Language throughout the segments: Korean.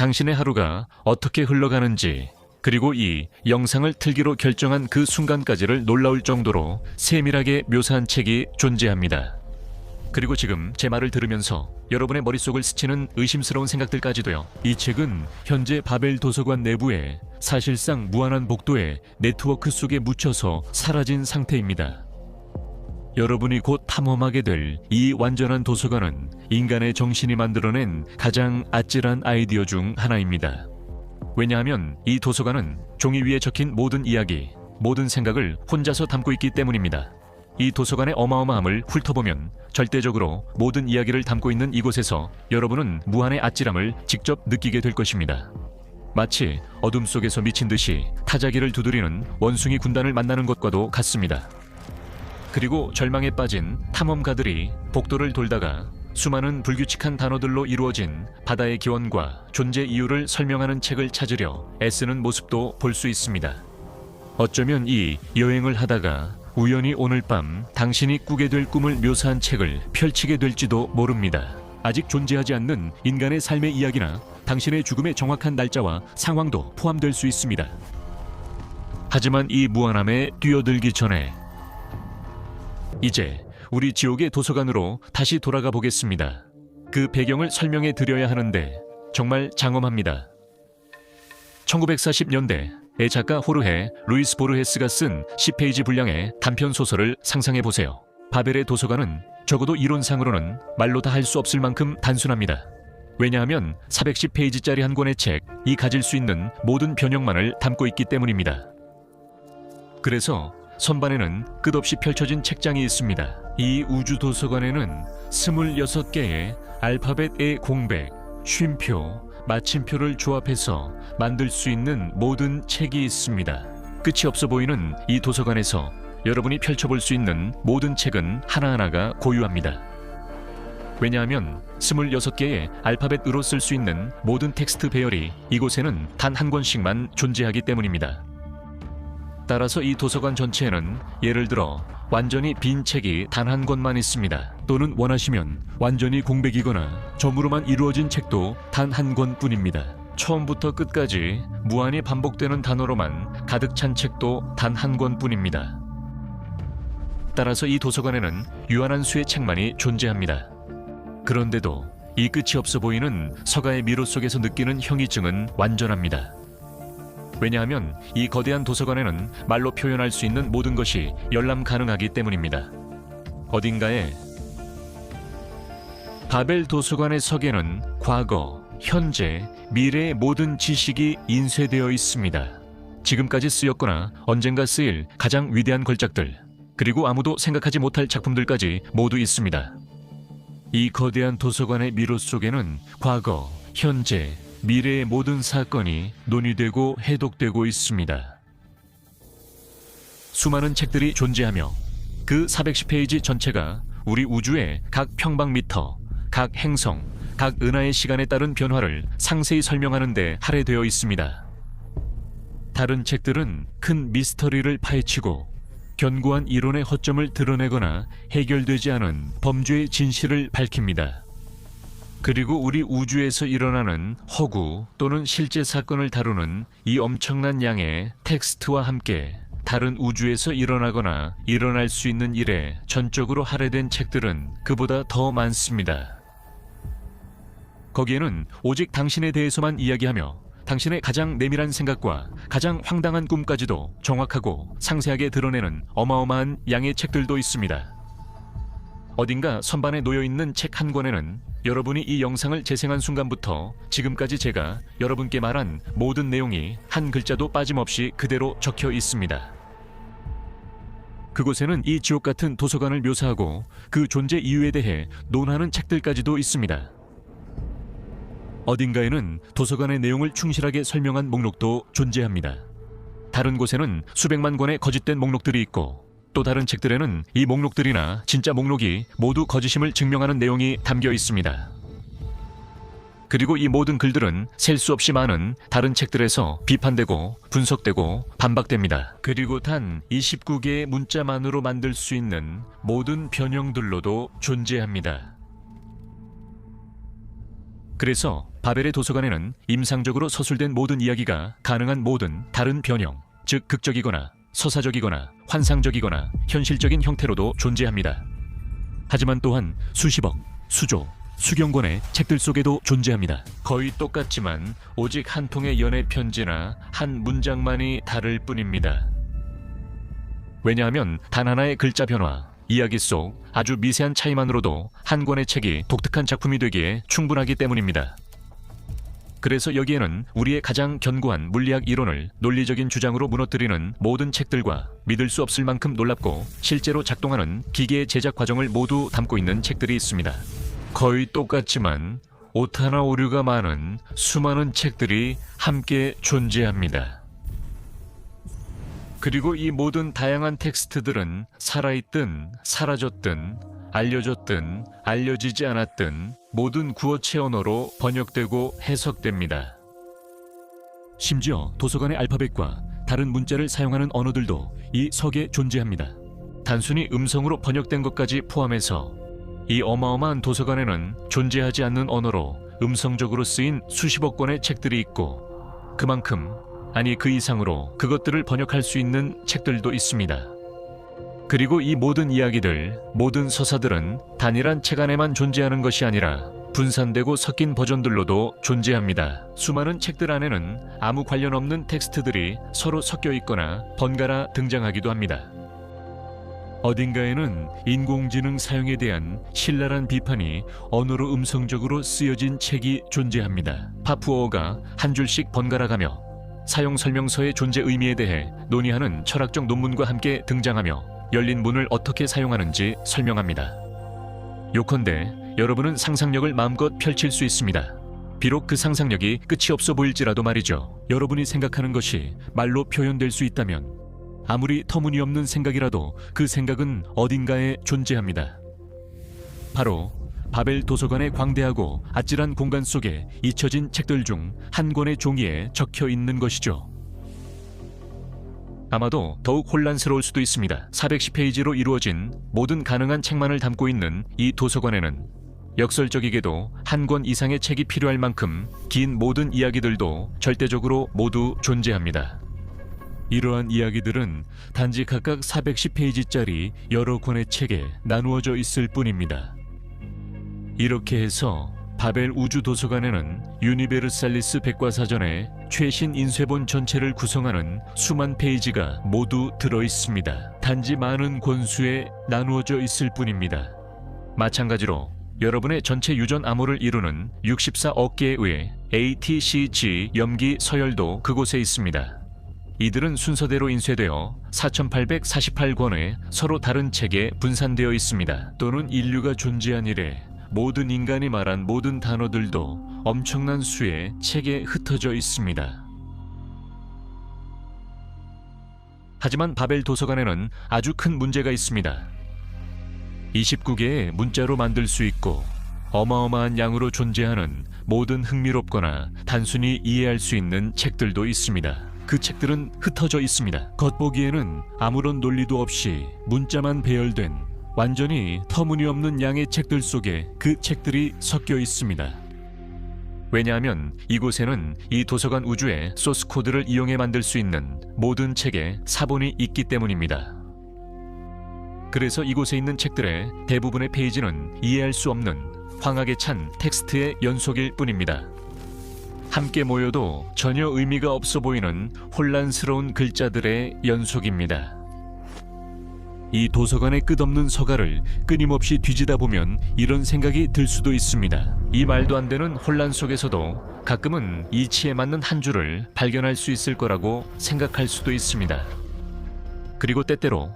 당신의 하루가 어떻게 흘러가는지, 그리고 이 영상을 틀기로 결정한 그 순간까지를 놀라울 정도로 세밀하게 묘사한 책이 존재합니다. 그리고 지금 제 말을 들으면서 여러분의 머릿속을 스치는 의심스러운 생각들까지도요. 이 책은 현재 바벨 도서관 내부에 사실상 무한한 복도의 네트워크 속에 묻혀서 사라진 상태입니다. 여러분이 곧 탐험하게 될 이 완전한 도서관은 인간의 정신이 만들어낸 가장 아찔한 아이디어 중 하나입니다. 왜냐하면 이 도서관은 종이 위에 적힌 모든 이야기, 모든 생각을 혼자서 담고 있기 때문입니다. 이 도서관의 어마어마함을 훑어보면 절대적으로 모든 이야기를 담고 있는 이곳에서 여러분은 무한의 아찔함을 직접 느끼게 될 것입니다. 마치 어둠 속에서 미친 듯이 타자기를 두드리는 원숭이 군단을 만나는 것과도 같습니다. 그리고 절망에 빠진 탐험가들이 복도를 돌다가 수많은 불규칙한 단어들로 이루어진 바다의 기원과 존재 이유를 설명하는 책을 찾으려 애쓰는 모습도 볼 수 있습니다. 어쩌면 이 여행을 하다가 우연히 오늘 밤 당신이 꾸게 될 꿈을 묘사한 책을 펼치게 될지도 모릅니다. 아직 존재하지 않는 인간의 삶의 이야기나 당신의 죽음의 정확한 날짜와 상황도 포함될 수 있습니다. 하지만 이 무한함에 뛰어들기 전에 이제 우리 지옥의 도서관으로 다시 돌아가 보겠습니다. 그 배경을 설명해 드려야 하는데 정말 장엄합니다. 1940년대의 작가 호르헤 루이스 보르헤스가 쓴 10페이지 분량의 단편 소설을 상상해 보세요. 바벨의 도서관은 적어도 이론상으로는 말로 다 할 수 없을 만큼 단순합니다. 왜냐하면 410페이지짜리 한 권의 책이 가질 수 있는 모든 변형만을 담고 있기 때문입니다. 그래서 선반에는 끝없이 펼쳐진 책장이 있습니다. 이 우주 도서관에는 26개의 알파벳의 공백, 쉼표, 마침표를 조합해서 만들 수 있는 모든 책이 있습니다. 끝이 없어 보이는 이 도서관에서 여러분이 펼쳐볼 수 있는 모든 책은 하나하나가 고유합니다. 왜냐하면 26개의 알파벳으로 쓸 수 있는 모든 텍스트 배열이 이곳에는 단 한 권씩만 존재하기 때문입니다. 따라서 이 도서관 전체에는 예를 들어 완전히 빈 책이 단 한 권만 있습니다. 또는 원하시면 완전히 공백이거나 점으로만 이루어진 책도 단 한 권뿐입니다. 처음부터 끝까지 무한히 반복되는 단어로만 가득 찬 책도 단 한 권뿐입니다. 따라서 이 도서관에는 유한한 수의 책만이 존재합니다. 그런데도 이 끝이 없어 보이는 서가의 미로 속에서 느끼는 형이증은 완전합니다. 왜냐하면 이 거대한 도서관에는 말로 표현할 수 있는 모든 것이 열람 가능하기 때문입니다. 어딘가에 바벨 도서관의 석에는 과거, 현재, 미래의 모든 지식이 인쇄되어 있습니다. 지금까지 쓰였거나 언젠가 쓰일 가장 위대한 걸작들, 그리고 아무도 생각하지 못할 작품들까지 모두 있습니다. 이 거대한 도서관의 미로 속에는 과거, 현재, 미래의 모든 사건이 논의되고 해독되고 있습니다. 수많은 책들이 존재하며 그 410페이지 전체가 우리 우주의 각 평방미터, 각 행성, 각 은하의 시간에 따른 변화를 상세히 설명하는 데 할애되어 있습니다. 다른 책들은 큰 미스터리를 파헤치고 견고한 이론의 허점을 드러내거나 해결되지 않은 범죄의 진실을 밝힙니다. 그리고 우리 우주에서 일어나는 허구 또는 실제 사건을 다루는 이 엄청난 양의 텍스트와 함께 다른 우주에서 일어나거나 일어날 수 있는 일에 전적으로 할애된 책들은 그보다 더 많습니다. 거기에는 오직 당신에 대해서만 이야기하며 당신의 가장 내밀한 생각과 가장 황당한 꿈까지도 정확하고 상세하게 드러내는 어마어마한 양의 책들도 있습니다. 어딘가 선반에 놓여있는 책 한 권에는 여러분이 이 영상을 재생한 순간부터 지금까지 제가 여러분께 말한 모든 내용이 한 글자도 빠짐없이 그대로 적혀 있습니다. 그곳에는 이 지옥 같은 도서관을 묘사하고 그 존재 이유에 대해 논하는 책들까지도 있습니다. 어딘가에는 도서관의 내용을 충실하게 설명한 목록도 존재합니다. 다른 곳에는 수백만 권의 거짓된 목록들이 있고 또 다른 책들에는 이 목록들이나 진짜 목록이 모두 거짓임을 증명하는 내용이 담겨 있습니다. 그리고 이 모든 글들은 셀 수 없이 많은 다른 책들에서 비판되고 분석되고 반박됩니다. 그리고 단 29개의 문자만으로 만들 수 있는 모든 변형들로도 존재합니다. 그래서 바벨의 도서관에는 임상적으로 서술된 모든 이야기가 가능한 모든 다른 변형, 즉 극적이거나 서사적이거나 환상적이거나 현실적인 형태로도 존재합니다. 하지만 또한 수십억, 수조, 수경 권의 책들 속에도 존재합니다. 거의 똑같지만 오직 한 통의 연애 편지나 한 문장만이 다를 뿐입니다. 왜냐하면 단 하나의 글자 변화, 이야기 속 아주 미세한 차이만으로도 한 권의 책이 독특한 작품이 되기에 충분하기 때문입니다. 그래서 여기에는 우리의 가장 견고한 물리학 이론을 논리적인 주장으로 무너뜨리는 모든 책들과 믿을 수 없을 만큼 놀랍고 실제로 작동하는 기계의 제작 과정을 모두 담고 있는 책들이 있습니다. 거의 똑같지만 오타나 오류가 많은 수많은 책들이 함께 존재합니다. 그리고 이 모든 다양한 텍스트들은 살아있든 사라졌든 알려졌든 알려지지 않았든 모든 구어체 언어로 번역되고 해석됩니다. 심지어 도서관의 알파벳과 다른 문자를 사용하는 언어들도 이 석에 존재합니다. 단순히 음성으로 번역된 것까지 포함해서 이 어마어마한 도서관에는 존재하지 않는 언어로 음성적으로 쓰인 수십억 권의 책들이 있고 그만큼 아니 그 이상으로 그것들을 번역할 수 있는 책들도 있습니다. 그리고 이 모든 이야기들, 모든 서사들은 단일한 책 안에만 존재하는 것이 아니라 분산되고 섞인 버전들로도 존재합니다. 수많은 책들 안에는 아무 관련 없는 텍스트들이 서로 섞여 있거나 번갈아 등장하기도 합니다. 어딘가에는 인공지능 사용에 대한 신랄한 비판이 언어로 음성적으로 쓰여진 책이 존재합니다. 파푸어어가 한 줄씩 번갈아가며 사용 설명서의 존재 의미에 대해 논의하는 철학적 논문과 함께 등장하며 열린 문을 어떻게 사용하는지 설명합니다. 요컨대 여러분은 상상력을 마음껏 펼칠 수 있습니다. 비록 그 상상력이 끝이 없어 보일지라도 말이죠. 여러분이 생각하는 것이 말로 표현될 수 있다면 아무리 터무니없는 생각이라도 그 생각은 어딘가에 존재합니다. 바로 바벨 도서관의 광대하고 아찔한 공간 속에 잊혀진 책들 중 한 권의 종이에 적혀 있는 것이죠. 아마도 더욱 혼란스러울 수도 있습니다. 410페이지로 이루어진 모든 가능한 책만을 담고 있는 이 도서관에는 역설적이게도 한 권 이상의 책이 필요할 만큼 긴 모든 이야기들도 절대적으로 모두 존재합니다. 이러한 이야기들은 단지 각각 410페이지짜리 여러 권의 책에 나누어져 있을 뿐입니다. 이렇게 해서 바벨 우주도서관에는 유니베르살리스 백과사전의 최신 인쇄본 전체를 구성하는 수만 페이지가 모두 들어있습니다. 단지 많은 권수에 나누어져 있을 뿐입니다. 마찬가지로 여러분의 전체 유전 암호를 이루는 64억 개에 의해 ATCG 염기 서열도 그곳에 있습니다. 이들은 순서대로 인쇄되어 4848권의 서로 다른 책에 분산되어 있습니다. 또는 인류가 존재한 이래 모든 인간이 말한 모든 단어들도 엄청난 수의 책에 흩어져 있습니다. 하지만 바벨 도서관에는 아주 큰 문제가 있습니다. 29개의 문자로 만들 수 있고 어마어마한 양으로 존재하는 모든 흥미롭거나 단순히 이해할 수 있는 책들도 있습니다. 그 책들은 흩어져 있습니다. 겉보기에는 아무런 논리도 없이 문자만 배열된 완전히 터무니없는 양의 책들 속에 그 책들이 섞여 있습니다. 왜냐하면 이곳에는 이 도서관 우주의 소스 코드를 이용해 만들 수 있는 모든 책의 사본이 있기 때문입니다. 그래서 이곳에 있는 책들의 대부분의 페이지는 이해할 수 없는 황하게 찬 텍스트의 연속일 뿐입니다. 함께 모여도 전혀 의미가 없어 보이는 혼란스러운 글자들의 연속입니다. 이 도서관의 끝없는 서가를 끊임없이 뒤지다 보면 이런 생각이 들 수도 있습니다. 이 말도 안 되는 혼란 속에서도 가끔은 이치에 맞는 한 줄을 발견할 수 있을 거라고 생각할 수도 있습니다. 그리고 때때로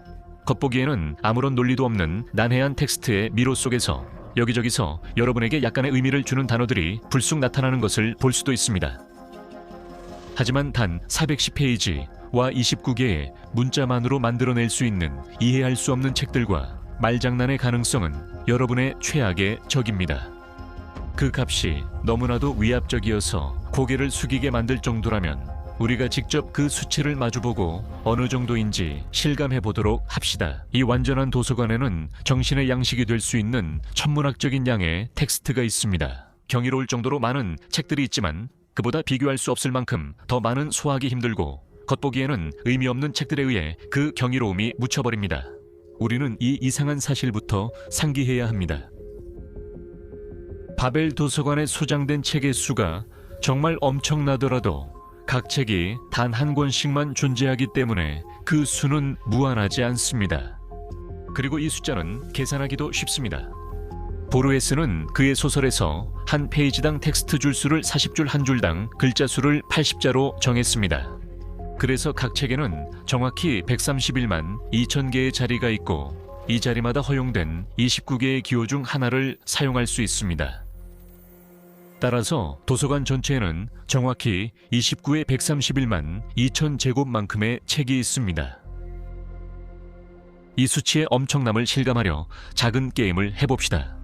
겉보기에는 아무런 논리도 없는 난해한 텍스트의 미로 속에서 여기저기서 여러분에게 약간의 의미를 주는 단어들이 불쑥 나타나는 것을 볼 수도 있습니다. 하지만 단 410페이지 와 29개의 문자만으로 만들어낼 수 있는 이해할 수 없는 책들과 말장난의 가능성은 여러분의 최악의 적입니다. 그 값이 너무나도 위압적이어서 고개를 숙이게 만들 정도라면 우리가 직접 그 수치를 마주보고 어느 정도인지 실감해 보도록 합시다. 이 완전한 도서관에는 정신의 양식이 될 수 있는 천문학적인 양의 텍스트가 있습니다. 경이로울 정도로 많은 책들이 있지만 그보다 비교할 수 없을 만큼 더 많은 소화하기 힘들고 겉보기에는 의미 없는 책들에 의해 그 경이로움이 묻혀버립니다. 우리는 이 이상한 사실부터 상기해야 합니다. 바벨 도서관에 소장된 책의 수가 정말 엄청나더라도 각 책이 단 한 권씩만 존재하기 때문에 그 수는 무한하지 않습니다. 그리고 이 숫자는 계산하기도 쉽습니다. 보르헤스는 그의 소설에서 한 페이지당 텍스트 줄수를 40줄 한 줄당 글자 수를 80자로 정했습니다. 그래서 각 책에는 정확히 131만 2천 개의 자리가 있고 이 자리마다 허용된 29개의 기호 중 하나를 사용할 수 있습니다. 따라서 도서관 전체에는 정확히 29의 131만 2천 제곱만큼의 책이 있습니다. 이 수치의 엄청남을 실감하려 작은 게임을 해봅시다.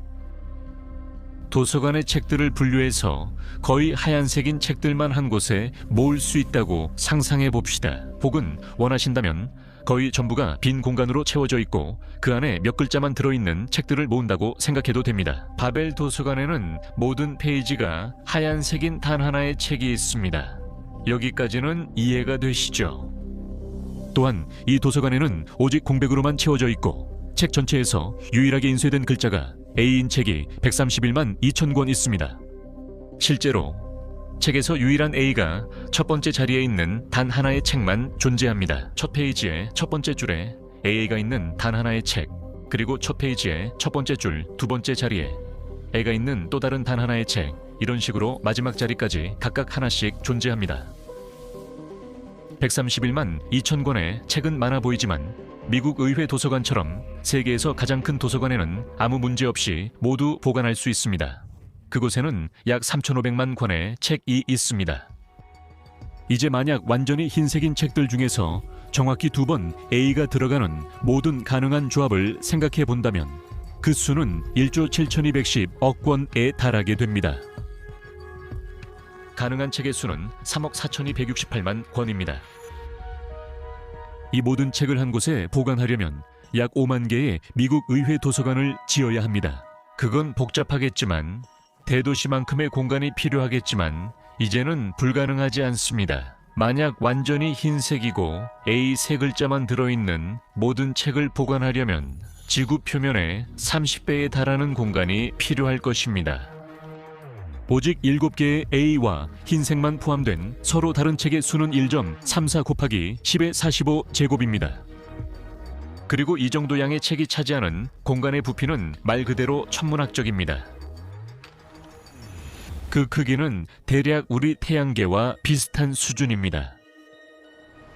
도서관의 책들을 분류해서 거의 하얀색인 책들만 한 곳에 모을 수 있다고 상상해 봅시다. 혹은 원하신다면 거의 전부가 빈 공간으로 채워져 있고 그 안에 몇 글자만 들어있는 책들을 모은다고 생각해도 됩니다. 바벨 도서관에는 모든 페이지가 하얀색인 단 하나의 책이 있습니다. 여기까지는 이해가 되시죠? 또한 이 도서관에는 오직 공백으로만 채워져 있고 책 전체에서 유일하게 인쇄된 글자가 A인 책이 131만 2천 권 있습니다. 실제로 책에서 유일한 A가 첫 번째 자리에 있는 단 하나의 책만 존재합니다. 첫 페이지의 첫 번째 줄에 A가 있는 단 하나의 책, 그리고 첫 페이지의 첫 번째 줄 두 번째 자리에 A가 있는 또 다른 단 하나의 책, 이런 식으로 마지막 자리까지 각각 하나씩 존재합니다. 131만 2천 권의 책은 많아 보이지만 미국 의회 도서관처럼 세계에서 가장 큰 도서관에는 아무 문제 없이 모두 보관할 수 있습니다. 그곳에는 약 3,500만 권의 책이 있습니다. 이제 만약 완전히 흰색인 책들 중에서 정확히 2번 A가 들어가는 모든 가능한 조합을 생각해 본다면 그 수는 1조 7,210억 권에 달하게 됩니다. 가능한 책의 수는 3억 4,268만 권입니다. 이 모든 책을 한 곳에 보관하려면 약 5만 개의 미국 의회 도서관을 지어야 합니다. 그건 복잡하겠지만 대도시만큼의 공간이 필요하겠지만 이제는 불가능하지 않습니다. 만약 완전히 흰색이고 A 세 글자만 들어있는 모든 책을 보관하려면 지구 표면의 30배에 달하는 공간이 필요할 것입니다. 오직 7개의 A와 흰색만 포함된 서로 다른 책의 수는 1.34 곱하기 10의 45 제곱입니다. 그리고 이 정도 양의 책이 차지하는 공간의 부피는 말 그대로 천문학적입니다. 그 크기는 대략 우리 태양계와 비슷한 수준입니다.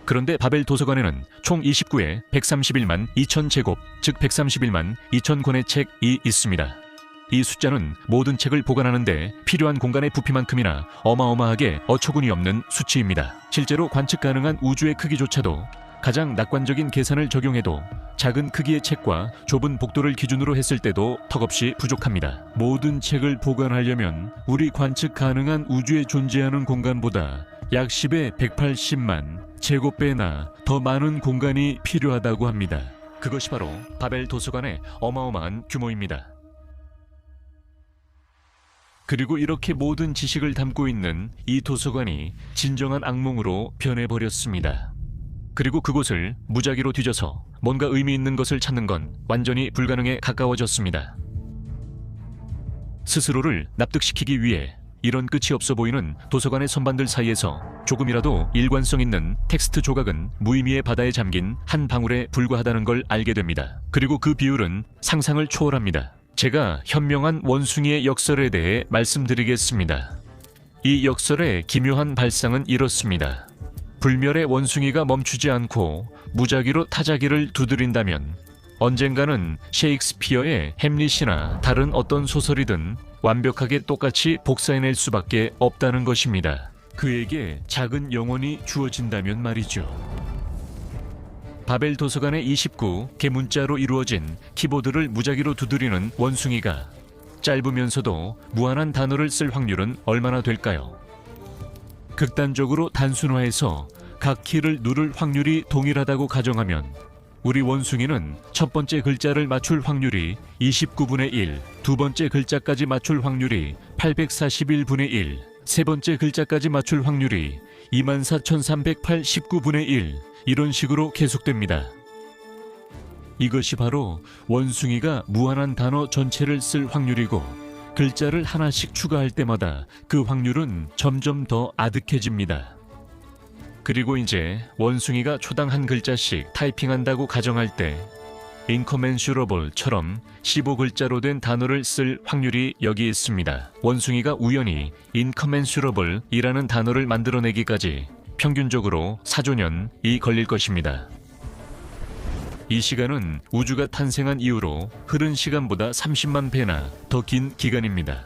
그런데 바벨 도서관에는 총 29의 131만 2천 제곱, 즉 131만 2천 권의 책이 있습니다. 이 숫자는 모든 책을 보관하는데 필요한 공간의 부피만큼이나 어마어마하게 어처구니 없는 수치입니다. 실제로 관측 가능한 우주의 크기조차도 가장 낙관적인 계산을 적용해도 작은 크기의 책과 좁은 복도를 기준으로 했을 때도 턱없이 부족합니다. 모든 책을 보관하려면 우리 관측 가능한 우주에 존재하는 공간보다 약 10의 180만 제곱배나 더 많은 공간이 필요하다고 합니다. 그것이 바로 바벨 도서관의 어마어마한 규모입니다. 그리고 이렇게 모든 지식을 담고 있는 이 도서관이 진정한 악몽으로 변해버렸습니다. 그리고 그곳을 무작위로 뒤져서 뭔가 의미 있는 것을 찾는 건 완전히 불가능에 가까워졌습니다. 스스로를 납득시키기 위해 이런 끝이 없어 보이는 도서관의 선반들 사이에서 조금이라도 일관성 있는 텍스트 조각은 무의미의 바다에 잠긴 한 방울에 불과하다는 걸 알게 됩니다. 그리고 그 비율은 상상을 초월합니다. 제가 현명한 원숭이의 역설에 대해 말씀드리겠습니다. 이 역설의 기묘한 발상은 이렇습니다. 불멸의 원숭이가 멈추지 않고 무작위로 타자기를 두드린다면 언젠가는 셰익스피어의 햄릿이나 다른 어떤 소설이든 완벽하게 똑같이 복사해낼 수밖에 없다는 것입니다. 그에게 작은 영혼이 주어진다면 말이죠. 바벨 도서관의 29개 문자로 이루어진 키보드를 무작위로 두드리는 원숭이가 짧으면서도 무한한 단어를 쓸 확률은 얼마나 될까요? 극단적으로 단순화해서 각 키를 누를 확률이 동일하다고 가정하면 우리 원숭이는 첫 번째 글자를 맞출 확률이 29분의 1, 두 번째 글자까지 맞출 확률이 841분의 1, 세 번째 글자까지 맞출 확률이 24,308 19분의 1, 이런 식으로 계속됩니다. 이것이 바로 원숭이가 무한한 단어 전체를 쓸 확률이고, 글자를 하나씩 추가할 때마다 그 확률은 점점 더 아득해집니다. 그리고 이제 원숭이가 초당 한 글자씩 타이핑한다고 가정할 때 incommensurable처럼 15글자로 된 단어를 쓸 확률이 여기 있습니다. 원숭이가 우연히 incommensurable이라는 단어를 만들어내기까지 평균적으로 4조년이 걸릴 것입니다. 이 시간은 우주가 탄생한 이후로 흐른 시간보다 30만 배나 더 긴 기간입니다.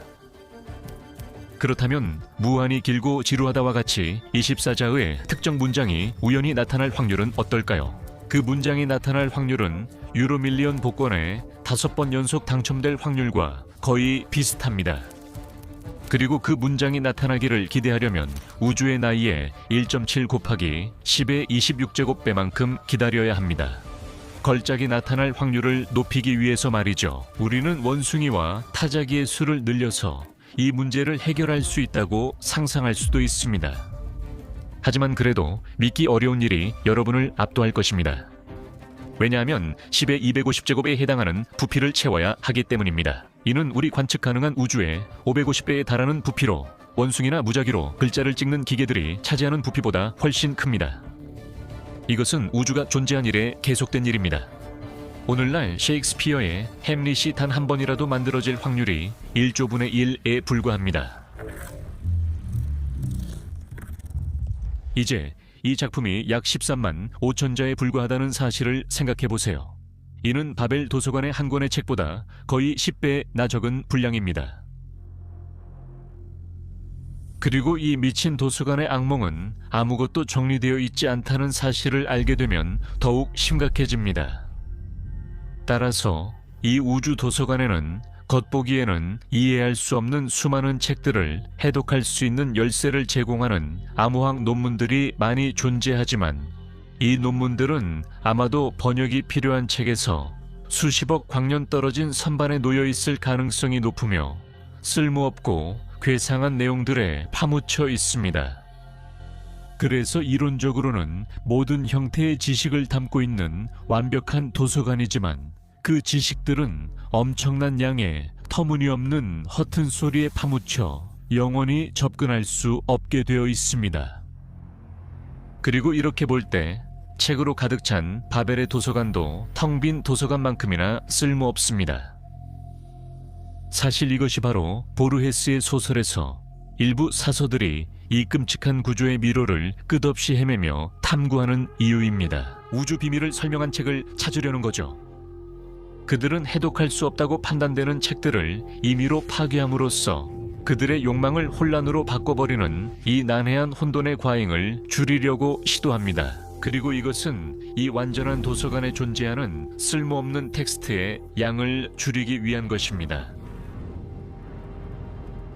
그렇다면 무한히 길고 지루하다와 같이 24자의 특정 문장이 우연히 나타날 확률은 어떨까요? 그 문장이 나타날 확률은 유로밀리언 복권에 5번 연속 당첨될 확률과 거의 비슷합니다. 그리고 그 문장이 나타나기를 기대하려면 우주의 나이에 1.7 곱하기 10의 26제곱배만큼 기다려야 합니다. 걸작이 나타날 확률을 높이기 위해서 말이죠. 우리는 원숭이와 타자기의 수를 늘려서 이 문제를 해결할 수 있다고 상상할 수도 있습니다. 하지만 그래도 믿기 어려운 일이 여러분을 압도할 것입니다. 왜냐하면 10의 250제곱에 해당하는 부피를 채워야 하기 때문입니다. 이는 우리 관측 가능한 우주의 550배에 달하는 부피로 원숭이나 무작위로 글자를 찍는 기계들이 차지하는 부피보다 훨씬 큽니다. 이것은 우주가 존재한 이래 계속된 일입니다. 오늘날 셰익스피어의 햄릿이 단 한 번이라도 만들어질 확률이 1조분의 1에 불과합니다. 이제 이 작품이 약 13만 5천자에 불과하다는 사실을 생각해 보세요. 이는 바벨 도서관의 한 권의 책보다 거의 10배나 적은 분량입니다. 그리고 이 미친 도서관의 악몽은 아무것도 정리되어 있지 않다는 사실을 알게 되면 더욱 심각해집니다. 따라서 이 우주 도서관에는 겉보기에는 이해할 수 없는 수많은 책들을 해독할 수 있는 열쇠를 제공하는 암호학 논문들이 많이 존재하지만, 이 논문들은 아마도 번역이 필요한 책에서 수십억 광년 떨어진 선반에 놓여 있을 가능성이 높으며 쓸모없고 괴상한 내용들에 파묻혀 있습니다. 그래서 이론적으로는 모든 형태의 지식을 담고 있는 완벽한 도서관이지만, 그 지식들은 엄청난 양의 터무니없는 허튼 소리에 파묻혀 영원히 접근할 수 없게 되어 있습니다. 그리고 이렇게 볼 때 책으로 가득 찬 바벨의 도서관도 텅 빈 도서관만큼이나 쓸모없습니다. 사실 이것이 바로 보르헤스의 소설에서 일부 사서들이 이 끔찍한 구조의 미로를 끝없이 헤매며 탐구하는 이유입니다. 우주 비밀을 설명한 책을 찾으려는 거죠. 그들은 해독할 수 없다고 판단되는 책들을 임의로 파괴함으로써 그들의 욕망을 혼란으로 바꿔버리는 이 난해한 혼돈의 과잉을 줄이려고 시도합니다. 그리고 이것은 이 완전한 도서관에 존재하는 쓸모없는 텍스트의 양을 줄이기 위한 것입니다.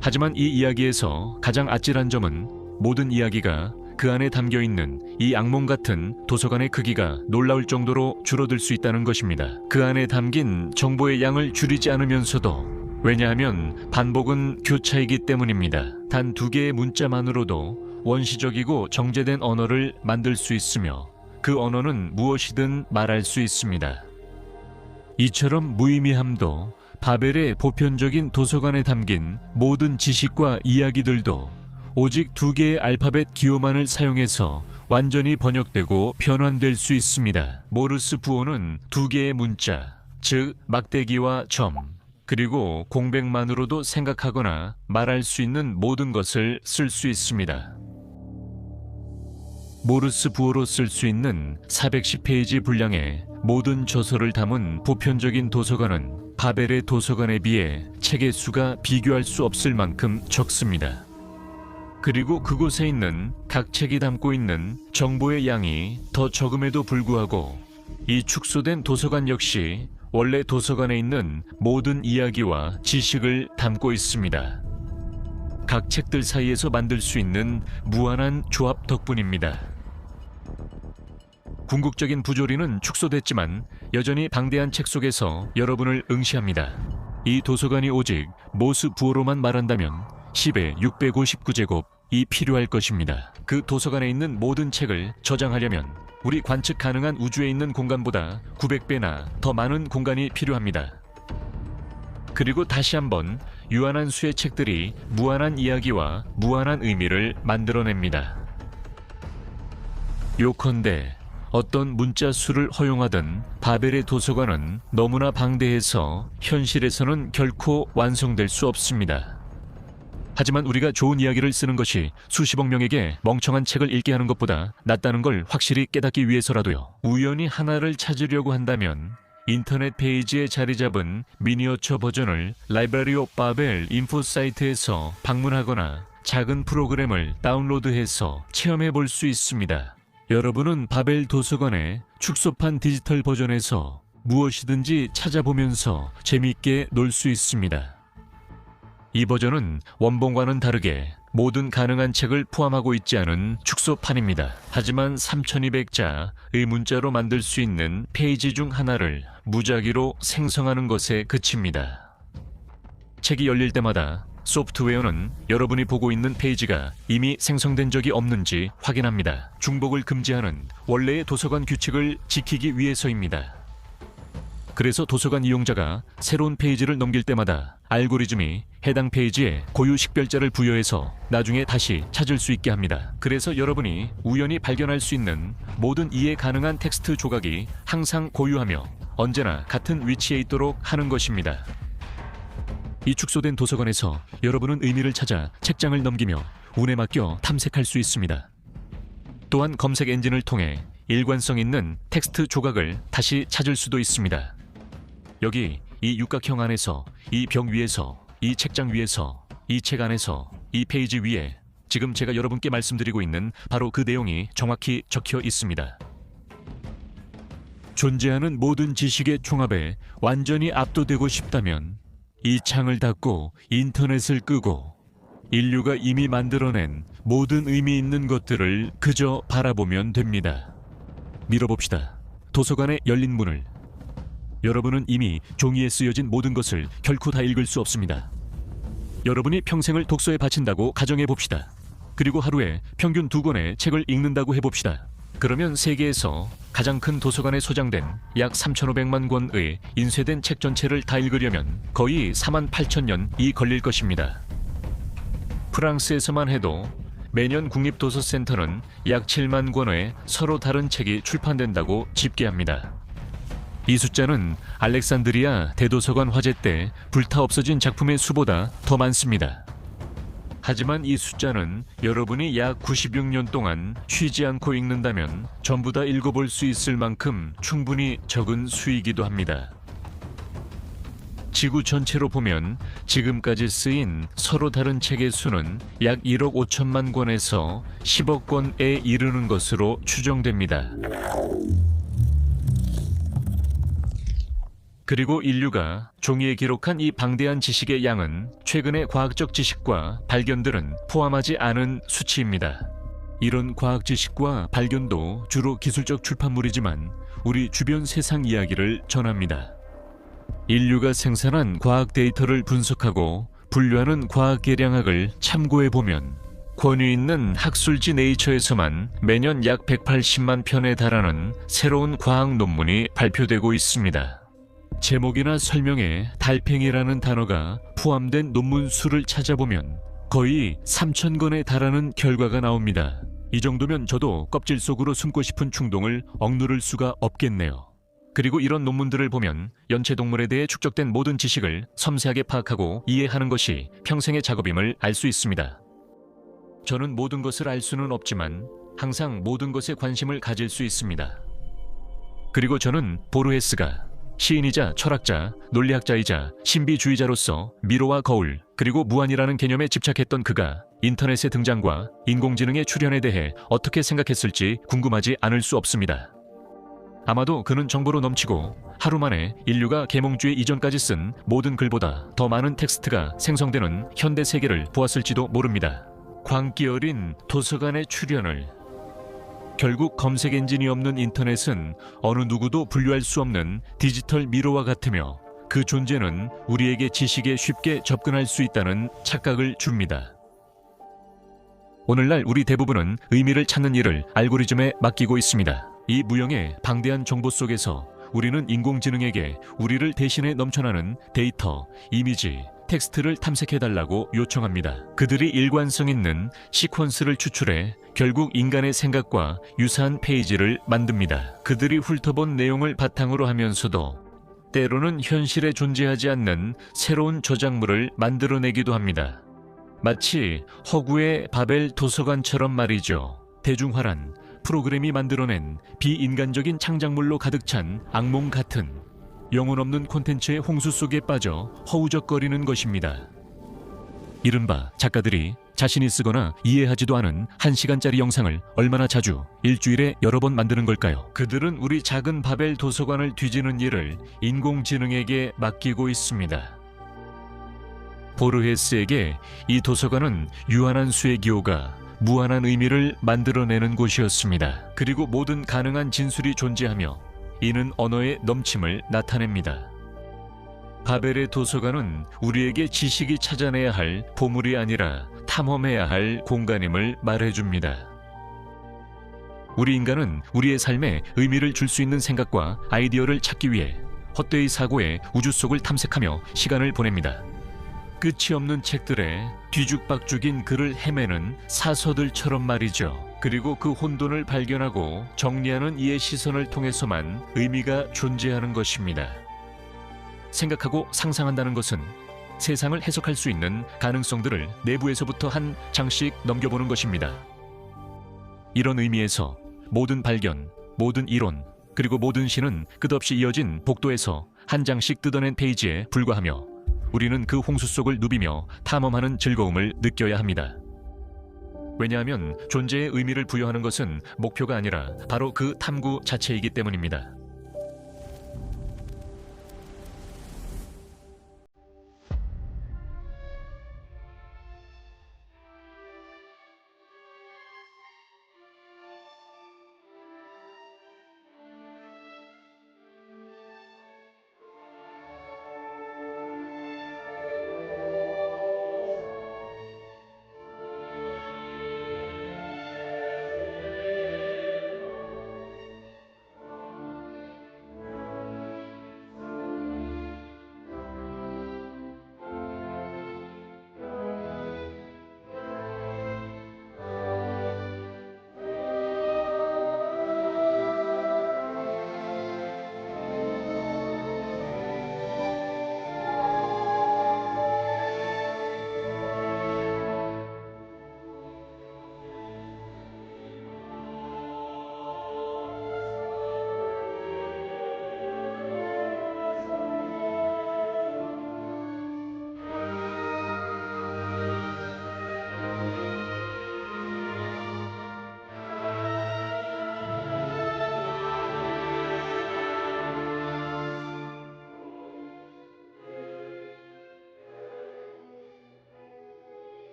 하지만 이 이야기에서 가장 아찔한 점은 모든 이야기가 그 안에 담겨있는 이 악몽 같은 도서관의 크기가 놀라울 정도로 줄어들 수 있다는 것입니다. 그 안에 담긴 정보의 양을 줄이지 않으면서도, 왜냐하면 반복은 교차이기 때문입니다. 단 2개의 문자만으로도 원시적이고 정제된 언어를 만들 수 있으며 그 언어는 무엇이든 말할 수 있습니다. 이처럼 무의미함도 바벨의 보편적인 도서관에 담긴 모든 지식과 이야기들도 오직 2개의 알파벳 기호만을 사용해서 완전히 번역되고 변환될 수 있습니다. 모르스 부호는 2개의 문자, 즉 막대기와 점, 그리고 공백만으로도 생각하거나 말할 수 있는 모든 것을 쓸 수 있습니다. 모르스 부호로 쓸 수 있는 410페이지 분량의 모든 저서를 담은 보편적인 도서관은 바벨의 도서관에 비해 책의 수가 비교할 수 없을 만큼 적습니다. 그리고 그곳에 있는 각 책이 담고 있는 정보의 양이 더 적음에도 불구하고 이 축소된 도서관 역시 원래 도서관에 있는 모든 이야기와 지식을 담고 있습니다. 각 책들 사이에서 만들 수 있는 무한한 조합 덕분입니다. 궁극적인 부조리는 축소됐지만 여전히 방대한 책 속에서 여러분을 응시합니다. 이 도서관이 오직 모스 부호로만 말한다면 10의 659제곱이 필요할 것입니다. 그 도서관에 있는 모든 책을 저장하려면 우리 관측 가능한 우주에 있는 공간보다 900배나 더 많은 공간이 필요합니다. 그리고 다시 한번 유한한 수의 책들이 무한한 이야기와 무한한 의미를 만들어냅니다. 요컨대 어떤 문자 수를 허용하던 바벨의 도서관은 너무나 방대해서 현실에서는 결코 완성될 수 없습니다. 하지만 우리가 좋은 이야기를 쓰는 것이 수십억 명에게 멍청한 책을 읽게 하는 것보다 낫다는 걸 확실히 깨닫기 위해서라도요. 우연히 하나를 찾으려고 한다면 인터넷 페이지에 자리 잡은 미니어처 버전을 라이브러리 오브 바벨 인포 사이트에서 방문하거나 작은 프로그램을 다운로드해서 체험해 볼 수 있습니다. 여러분은 바벨 도서관의 축소판 디지털 버전에서 무엇이든지 찾아보면서 재미있게 놀 수 있습니다. 이 버전은 원본과는 다르게 모든 가능한 책을 포함하고 있지 않은 축소판입니다. 하지만 3200자의 문자로 만들 수 있는 페이지 중 하나를 무작위로 생성하는 것에 그칩니다. 책이 열릴 때마다 소프트웨어는 여러분이 보고 있는 페이지가 이미 생성된 적이 없는지 확인합니다. 중복을 금지하는 원래의 도서관 규칙을 지키기 위해서입니다. 그래서 도서관 이용자가 새로운 페이지를 넘길 때마다 알고리즘이 해당 페이지에 고유 식별자를 부여해서 나중에 다시 찾을 수 있게 합니다. 그래서 여러분이 우연히 발견할 수 있는 모든 이해 가능한 텍스트 조각이 항상 고유하며 언제나 같은 위치에 있도록 하는 것입니다. 이 축소된 도서관에서 여러분은 의미를 찾아 책장을 넘기며 운에 맡겨 탐색할 수 있습니다. 또한 검색 엔진을 통해 일관성 있는 텍스트 조각을 다시 찾을 수도 있습니다. 여기 이 육각형 안에서, 이 벽 위에서, 이 책장 위에서, 이 책 안에서, 이 페이지 위에 지금 제가 여러분께 말씀드리고 있는 바로 그 내용이 정확히 적혀 있습니다. 존재하는 모든 지식의 총합에 완전히 압도되고 싶다면 이 창을 닫고 인터넷을 끄고 인류가 이미 만들어낸 모든 의미 있는 것들을 그저 바라보면 됩니다. 밀어봅시다. 도서관의 열린 문을. 여러분은 이미 종이에 쓰여진 모든 것을 결코 다 읽을 수 없습니다. 여러분이 평생을 독서에 바친다고 가정해봅시다. 그리고 하루에 평균 2권의 책을 읽는다고 해봅시다. 그러면 세계에서 가장 큰 도서관에 소장된 약 3,500만 권의 인쇄된 책 전체를 다 읽으려면 거의 48,000년이 걸릴 것입니다. 프랑스에서만 해도 매년 국립도서센터는 약 7만 권의 서로 다른 책이 출판된다고 집계합니다. 이 숫자는 알렉산드리아 대도서관 화재 때 불타 없어진 작품의 수보다 더 많습니다. 하지만 이 숫자는 여러분이 약 96년 동안 쉬지 않고 읽는다면 전부 다 읽어볼 수 있을 만큼 충분히 적은 수이기도 합니다. 지구 전체로 보면 지금까지 쓰인 서로 다른 책의 수는 약 1억 5천만 권에서 10억 권에 이르는 것으로 추정됩니다. 그리고 인류가 종이에 기록한 이 방대한 지식의 양은 최근의 과학적 지식과 발견들은 포함하지 않은 수치입니다. 이런 과학 지식과 발견도 주로 기술적 출판물이지만 우리 주변 세상 이야기를 전합니다. 인류가 생산한 과학 데이터를 분석하고 분류하는 과학 계량학을 참고해보면 권위 있는 학술지 네이처에서만 매년 약 180만 편에 달하는 새로운 과학 논문이 발표되고 있습니다. 제목이나 설명에 달팽이라는 단어가 포함된 논문 수를 찾아보면 거의 3,000건에 달하는 결과가 나옵니다. 이 정도면 저도 껍질 속으로 숨고 싶은 충동을 억누를 수가 없겠네요. 그리고 이런 논문들을 보면 연체동물에 대해 축적된 모든 지식을 섬세하게 파악하고 이해하는 것이 평생의 작업임을 알 수 있습니다. 저는 모든 것을 알 수는 없지만 항상 모든 것에 관심을 가질 수 있습니다. 그리고 저는 보르헤스가 시인이자 철학자, 논리학자이자 신비주의자로서 미로와 거울, 그리고 무한이라는 개념에 집착했던 그가 인터넷의 등장과 인공지능의 출현에 대해 어떻게 생각했을지 궁금하지 않을 수 없습니다. 아마도 그는 정보로 넘치고 하루 만에 인류가 계몽주의 이전까지 쓴 모든 글보다 더 많은 텍스트가 생성되는 현대 세계를 보았을지도 모릅니다. 광기 어린 도서관의 출현을. 결국 검색 엔진이 없는 인터넷은 어느 누구도 분류할 수 없는 디지털 미로와 같으며 그 존재는 우리에게 지식에 쉽게 접근할 수 있다는 착각을 줍니다. 오늘날 우리 대부분은 의미를 찾는 일을 알고리즘에 맡기고 있습니다. 이 무형의 방대한 정보 속에서 우리는 인공지능에게 우리를 대신해 넘쳐나는 데이터, 이미지, 텍스트를 탐색해달라고 요청합니다. 그들이 일관성 있는 시퀀스를 추출해 결국 인간의 생각과 유사한 페이지를 만듭니다. 그들이 훑어본 내용을 바탕으로 하면서도 때로는 현실에 존재하지 않는 새로운 저작물을 만들어내기도 합니다. 마치 허구의 바벨 도서관처럼 말이죠. 대중화란 프로그램이 만들어낸 비인간적인 창작물로 가득 찬 악몽 같은 영혼 없는 콘텐츠의 홍수 속에 빠져 허우적거리는 것입니다. 이른바 작가들이 자신이 쓰거나 이해하지도 않은 1시간짜리 영상을 얼마나 자주 일주일에 여러 번 만드는 걸까요? 그들은 우리 작은 바벨 도서관을 뒤지는 일을 인공지능에게 맡기고 있습니다. 보르헤스에게 이 도서관은 유한한 수의 기호가 무한한 의미를 만들어내는 곳이었습니다. 그리고 모든 가능한 진술이 존재하며 이는 언어의 넘침을 나타냅니다. 바벨의 도서관은 우리에게 지식이 찾아내야 할 보물이 아니라 탐험해야 할 공간임을 말해줍니다. 우리 인간은 우리의 삶에 의미를 줄 수 있는 생각과 아이디어를 찾기 위해 헛되이 사고의 우주 속을 탐색하며 시간을 보냅니다. 끝이 없는 책들에 뒤죽박죽인 글을 헤매는 사서들처럼 말이죠. 그리고 그 혼돈을 발견하고 정리하는 이의 시선을 통해서만 의미가 존재하는 것입니다. 생각하고 상상한다는 것은 세상을 해석할 수 있는 가능성들을 내부에서부터 한 장씩 넘겨보는 것입니다. 이런 의미에서 모든 발견, 모든 이론, 그리고 모든 시는 끝없이 이어진 복도에서 한 장씩 뜯어낸 페이지에 불과하며 우리는 그 홍수 속을 누비며 탐험하는 즐거움을 느껴야 합니다. 왜냐하면 존재의 의미를 부여하는 것은 목표가 아니라 바로 그 탐구 자체이기 때문입니다.